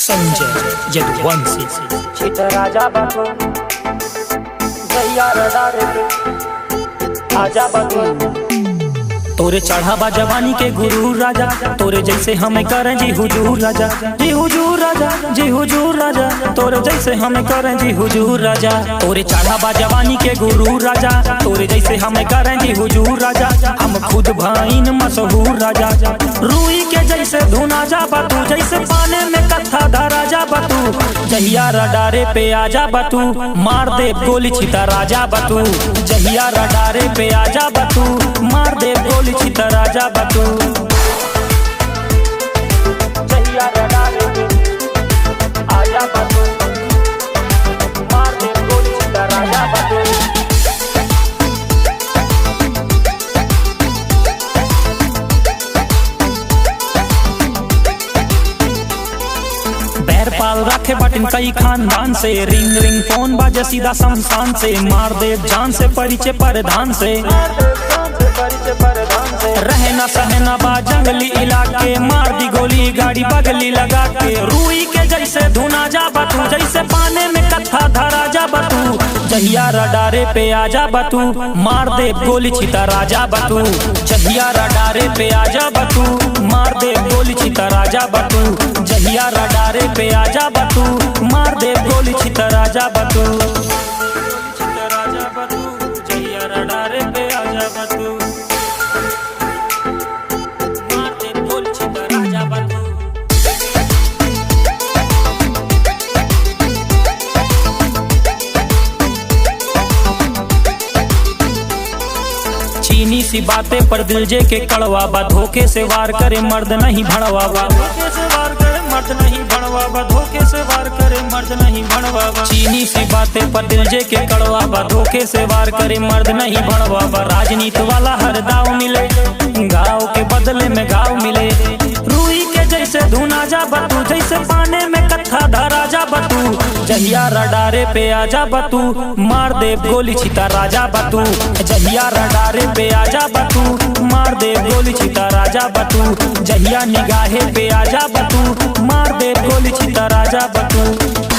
संजय यदुवंशी छित राजा बाबू जैया रडारे आजा बाबू तोरे चढ़ावा जवानी के गुरु राजा, तोरे जैसे हमें करें जी हुजूर राजा, जी हुजूर राजा, जी हुजूर राजा, तोरे जैसे हमें करें जी हुजूर राजा। तोरे चढ़ावा जवानी के गुरु राजा, तोरे जैसे हमें करें जी हुजूर राजा। हम खुद भाईन मशहूर राजा, रूई के जैसे धुना जा बतू, जैसे पाने में कत्था धरा जा बतू। जहिया रडारे पे आजा बतू, मार दे गोली छिता राजा बतू। जहिया रडारे पे आजा बतू, मार दे गोली छिता राजा बतू। जैया रडारे आजा बाबू मार दे गोली छित राजा बाबू। बैर पाल रखे बटन कई खानदान से, रिंग रिंग फोन बाजे सीधा शमशान से। मार दे जान से परिचय परधान से, रहे ना सहे ना बा जंगली इलाके। मार दी गोली गाड़ी बगली लगा के, रूई के जैसे धुना जा बतू, जैसे पाने में कत्था धरा जा बतू। जहिया रडारे पे आजा बतू, मार दे गोली छिता राजा बतू। जहिया रडारे पे आजा बतू, मार दे गोली छिता राजा बतू। जहिया रडारे पे आजा बतू, मार दे गोली छिता राजा बतू। जहिया रडारे पे आजा बतू, मार दे गोली छिता राजा बतू। चीनी सी बातें पर दिल जे के कड़वा बा, धोखे से वार करे मर्द नहीं भड़वा बा। धोखे से वार करे मर्द नहीं भड़वा बा, धोखे से वार करे मर्द नहीं भड़वा बा। चीनी सी बातें पर दिल जे के कड़वा बा, धोखे से वार करे मर्द नहीं भड़वा बा। राजनीति वाला हर दाव मिले, गाँव के बदले में गाँव मिले। रूई के जैसे धुना जा बतू, जैसे पाने में कत्था धरा जा बतू। जहिया रडारे पे आजा बतू, मार दे गोली छिता राजा बतू। जहिया रडारे पे आजा बतू, मार दे गोली छिता राजा बतू। जहिया निगाहे पे आजा बतू, मार दे गोली छिता राजा बतू।